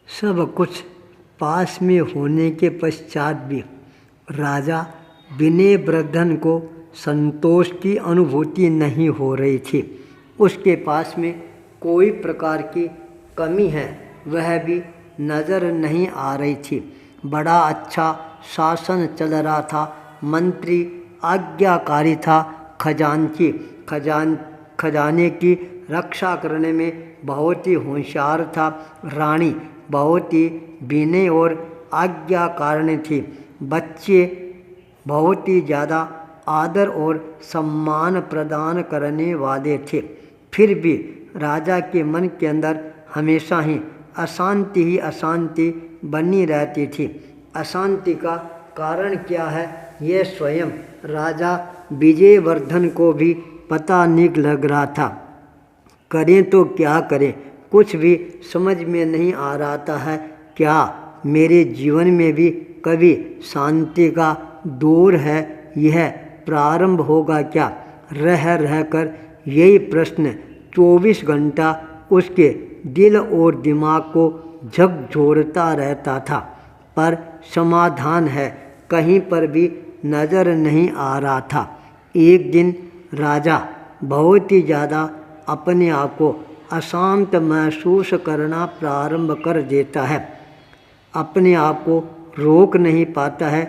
सब कुछ पास में होने के पश्चात भी राजा विनयवर्धन को संतोष की अनुभूति नहीं हो रही थी। उसके पास में कोई प्रकार की कमी है वह भी नज़र नहीं आ रही थी। बड़ा अच्छा शासन चल रहा था। मंत्री आज्ञाकारी था। खजाने की रक्षा करने में बहुत ही होशियार था। रानी बहुत ही विनय और आज्ञाकारिणी थी। बच्चे बहुत ही ज़्यादा आदर और सम्मान प्रदान करने वाले थे। फिर भी राजा के मन के अंदर हमेशा ही अशांति बनी रहती थी। अशांति का कारण क्या है यह स्वयं राजा विजयवर्धन को भी पता नहीं लग रहा था। करें तो क्या करें, कुछ भी समझ में नहीं आ रहा था है। क्या मेरे जीवन में भी कभी शांति का दौर है, यह प्रारंभ होगा क्या? रह कर यही प्रश्न 24 घंटा उसके दिल और दिमाग को झकझोरता रहता था, पर समाधान है कहीं पर भी नज़र नहीं आ रहा था। एक दिन राजा बहुत ही ज़्यादा अपने आप को अशांत महसूस करना प्रारंभ कर देता है। अपने आप को रोक नहीं पाता है।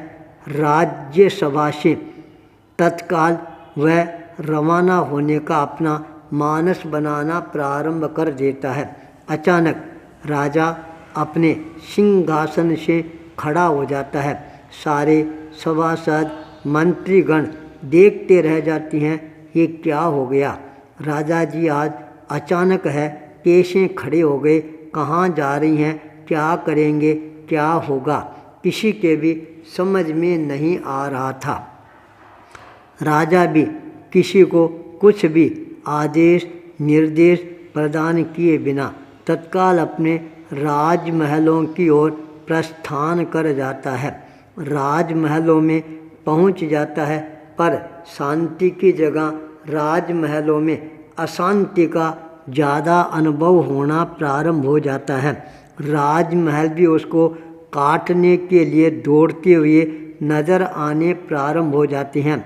राज्यसभा से तत्काल वह रवाना होने का अपना मानस बनाना प्रारंभ कर देता है। अचानक राजा अपने सिंहासन से खड़ा हो जाता है। सारे सभासद मंत्रीगण देखते रह जाती हैं, ये क्या हो गया? राजा जी आज अचानक है कैसे खड़े हो गए? कहाँ जा रही हैं? क्या करेंगे? क्या होगा? किसी के भी समझ में नहीं आ रहा था। राजा भी किसी को कुछ भी आदेश निर्देश प्रदान किए बिना तत्काल अपने राजमहलों की ओर प्रस्थान कर जाता है। राजमहलों में पहुंच जाता है, पर शांति की जगह राजमहलों में अशांति का ज़्यादा अनुभव होना प्रारंभ हो जाता है। राजमहल भी उसको काटने के लिए दौड़ते हुए नज़र आने प्रारंभ हो जाते हैं।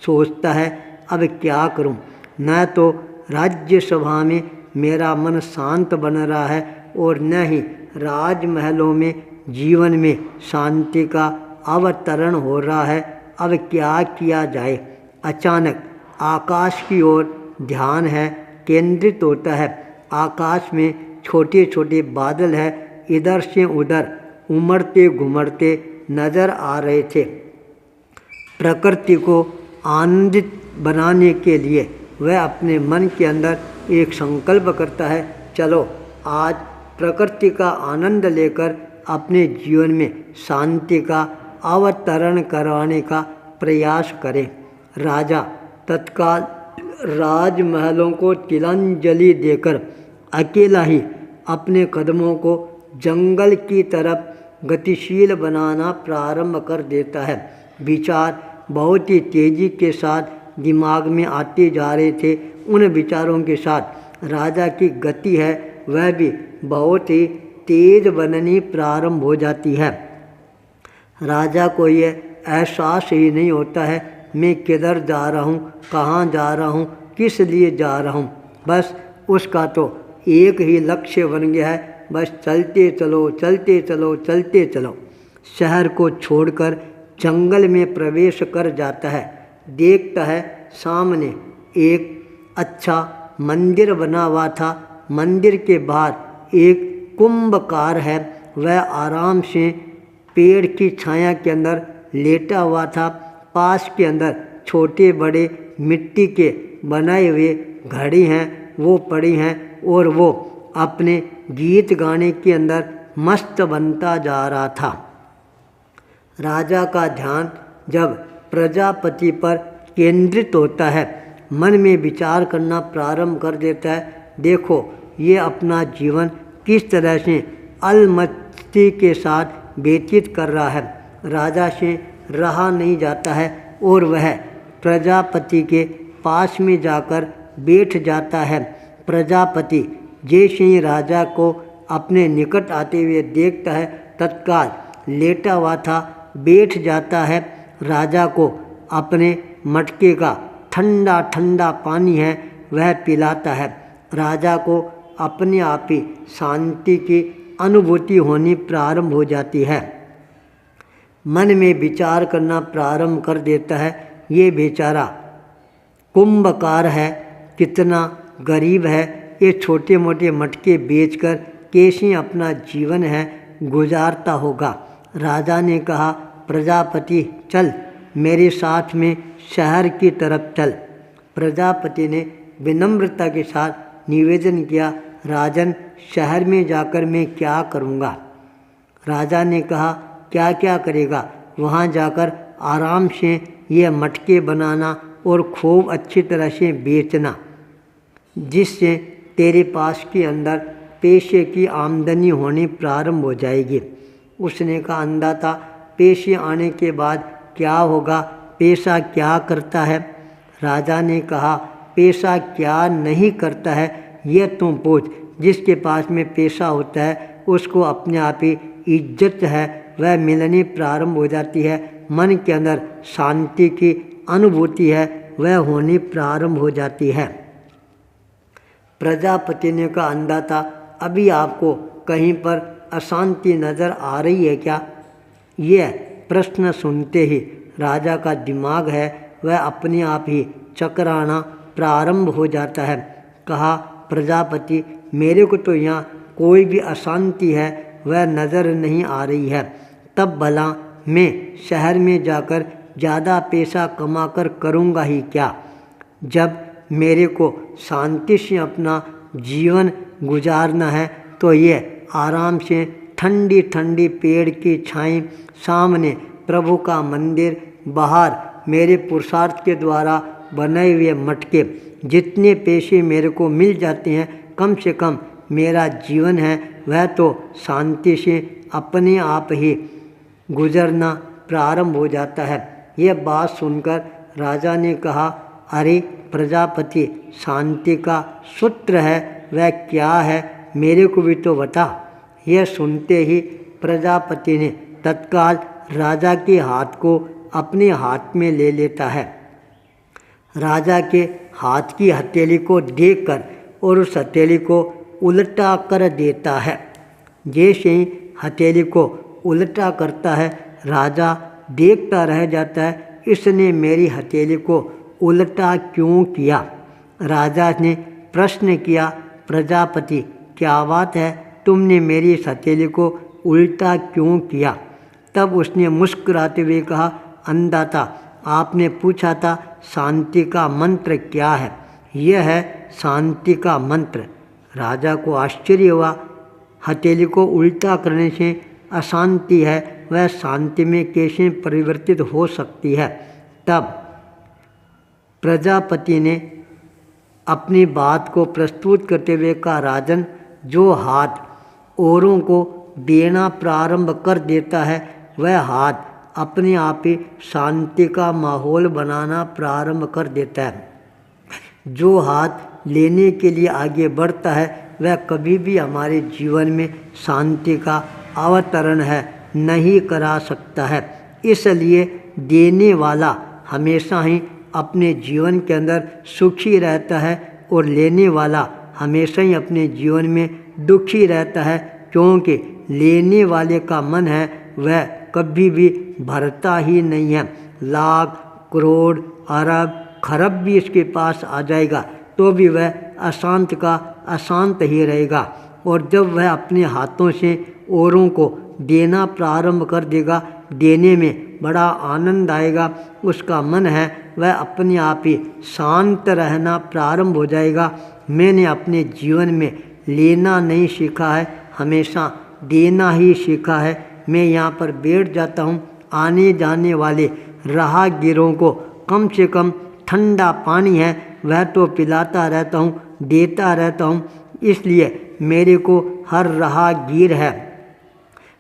सोचता है अब क्या करूं? न तो राज्यसभा में मेरा मन शांत बन रहा है और न ही राजमहलों में जीवन में शांति का अवतरण हो रहा है। अब क्या किया जाए? अचानक आकाश की ओर ध्यान है केंद्रित होता है। आकाश में छोटे छोटे बादल है, इधर से उधर उमड़ते घुमड़ते नज़र आ रहे थे। प्रकृति को आनंदित बनाने के लिए वह अपने मन के अंदर एक संकल्प करता है, चलो आज प्रकृति का आनंद लेकर अपने जीवन में शांति का अवतरण करवाने का प्रयास करें। राजा तत्काल राजमहलों को तिलांजलि देकर अकेला ही अपने कदमों को जंगल की तरफ गतिशील बनाना प्रारंभ कर देता है। विचार बहुत ही तेज़ी के साथ दिमाग में आते जा रहे थे। उन विचारों के साथ राजा की गति है वह भी बहुत ही तेज़ बननी प्रारंभ हो जाती है। राजा को यह एहसास ही नहीं होता है मैं किधर जा रहा हूँ, कहाँ जा रहा हूँ, किस लिए जा रहा हूँ। बस उसका तो एक ही लक्ष्य बन गया है, बस चलते चलो चलते चलो चलते चलो। शहर को छोड़कर जंगल में प्रवेश कर जाता है। देखता है सामने एक अच्छा मंदिर बना हुआ था। मंदिर के बाहर एक कुंभकार है, वह आराम से पेड़ की छाया के अंदर लेटा हुआ था। पास के अंदर छोटे बड़े मिट्टी के बनाए हुए घड़ी हैं वो पड़ी हैं और वो अपने गीत गाने के अंदर मस्त बनता जा रहा था। राजा का ध्यान जब प्रजापति पर केंद्रित होता है, मन में विचार करना प्रारंभ कर देता है, देखो ये अपना जीवन किस तरह से अलमस्ती के साथ व्यतीत कर रहा है। राजा से रहा नहीं जाता है और वह प्रजापति के पास में जाकर बैठ जाता है। प्रजापति जैसे ही राजा को अपने निकट आते हुए देखता है, तत्काल लेटा हुआ था बैठ जाता है। राजा को अपने मटके का ठंडा ठंडा पानी है वह पिलाता है। राजा को अपने आप ही शांति की अनुभूति होनी प्रारंभ हो जाती है। मन में विचार करना प्रारंभ कर देता है, ये बेचारा कुंभकार है, कितना गरीब है, ये छोटे मोटे मटके बेचकर कैसे अपना जीवन है गुजारता होगा। राजा ने कहा, प्रजापति चल मेरे साथ में शहर की तरफ चल। प्रजापति ने विनम्रता के साथ निवेदन किया, राजन शहर में जाकर मैं क्या करूँगा। राजा ने कहा, क्या क्या करेगा, वहाँ जाकर आराम से ये मटके बनाना और खूब अच्छी तरह से बेचना, जिससे तेरे पास के अंदर पैसे की आमदनी होनी प्रारंभ हो जाएगी। उसने कहा, अंदाता पैसे आने के बाद क्या होगा, पैसा क्या करता है। राजा ने कहा, पैसा क्या नहीं करता है ये तुम पूछ। जिसके पास में पैसा होता है उसको अपने आप ही इज्जत है वह मिलनी प्रारंभ हो जाती है। मन के अंदर शांति की अनुभूति है वह होनी प्रारंभ हो जाती है। प्रजापति ने कहा, अंदाता अभी आपको कहीं पर अशांति नज़र आ रही है क्या। यह प्रश्न सुनते ही राजा का दिमाग है वह अपने आप ही चकराना प्रारंभ हो जाता है। कहा, प्रजापति मेरे को तो यहाँ कोई भी अशांति है वह नज़र नहीं आ रही है, तब भला मैं शहर में जाकर ज़्यादा पैसा कमाकर करूँगा ही क्या, जब मेरे को शांति से अपना जीवन गुजारना है। तो ये आराम से ठंडी ठंडी पेड़ की छाई, सामने प्रभु का मंदिर, बाहर मेरे पुरुषार्थ के द्वारा बनाए हुए मटके, जितने पैसे मेरे को मिल जाते हैं कम से कम मेरा जीवन है वह तो शांति से अपने आप ही गुजरना प्रारंभ हो जाता है। यह बात सुनकर राजा ने कहा, अरे प्रजापति शांति का सूत्र है वह क्या है, मेरे को भी तो बता। यह सुनते ही प्रजापति ने तत्काल राजा के हाथ को अपने हाथ में ले लेता है। राजा के हाथ की हथेली को देखकर और उस हथेली को उल्टा कर देता है। जैसे ही हथेली को उल्टा करता है राजा देखता रह जाता है, इसने मेरी हथेली को उल्टा क्यों किया। राजा ने प्रश्न किया, प्रजापति क्या बात है, तुमने मेरी इस हथेली को उल्टा क्यों किया। तब उसने मुस्कुराते हुए कहा, अंदाता आपने पूछा था शांति का मंत्र क्या है, यह है शांति का मंत्र। राजा को आश्चर्य हुआ, हथेली को उल्टा करने से अशांति है वह शांति में कैसे परिवर्तित हो सकती है। तब प्रजापति ने अपनी बात को प्रस्तुत करते हुए कहा, राजन जो हाथ औरों को देना प्रारंभ कर देता है वह हाथ अपने आप ही शांति का माहौल बनाना प्रारंभ कर देता है। जो हाथ लेने के लिए आगे बढ़ता है वह कभी भी हमारे जीवन में शांति का अवतरण है नहीं करा सकता है। इसलिए देने वाला हमेशा ही अपने जीवन के अंदर सुखी रहता है और लेने वाला हमेशा ही अपने जीवन में दुखी रहता है, क्योंकि लेने वाले का मन है वह कभी भी भरता ही नहीं है। लाख करोड़ अरब खरब भी इसके पास आ जाएगा तो भी वह अशांत का अशांत ही रहेगा। और जब वह अपने हाथों से औरों को देना प्रारंभ कर देगा, देने में बड़ा आनंद आएगा, उसका मन है वह अपने आप ही शांत रहना प्रारंभ हो जाएगा। मैंने अपने जीवन में लेना नहीं सीखा है, हमेशा देना ही सीखा है। मैं यहाँ पर बैठ जाता हूँ, आने जाने वाले राहगीरों को कम से कम ठंडा पानी है वह तो पिलाता रहता हूँ, देता रहता हूँ। इसलिए मेरे को हर राहगीर है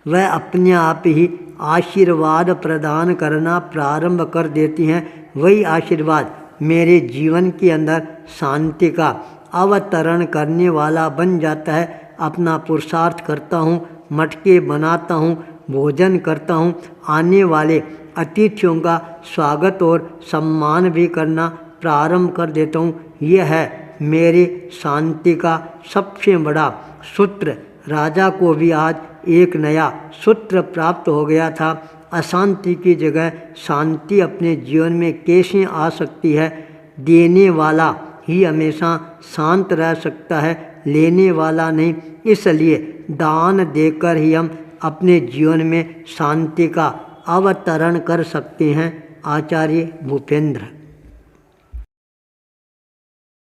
वह अपने आप ही आशीर्वाद प्रदान करना प्रारंभ कर देती हैं। वही आशीर्वाद मेरे जीवन के अंदर शांति का अवतरण करने वाला बन जाता है। अपना पुरुषार्थ करता हूँ, मटके बनाता हूँ, भोजन करता हूँ, आने वाले अतिथियों का स्वागत और सम्मान भी करना प्रारंभ कर देता हूँ। यह है मेरी शांति का सबसे बड़ा सूत्र। राजा को भी आज एक नया सूत्र प्राप्त हो गया था। अशांति की जगह शांति अपने जीवन में कैसे आ सकती है? देने वाला ही हमेशा शांत रह सकता है, लेने वाला नहीं। इसलिए दान देकर ही हम अपने जीवन में शांति का अवतरण कर सकते हैं। आचार्य भूपेंद्र।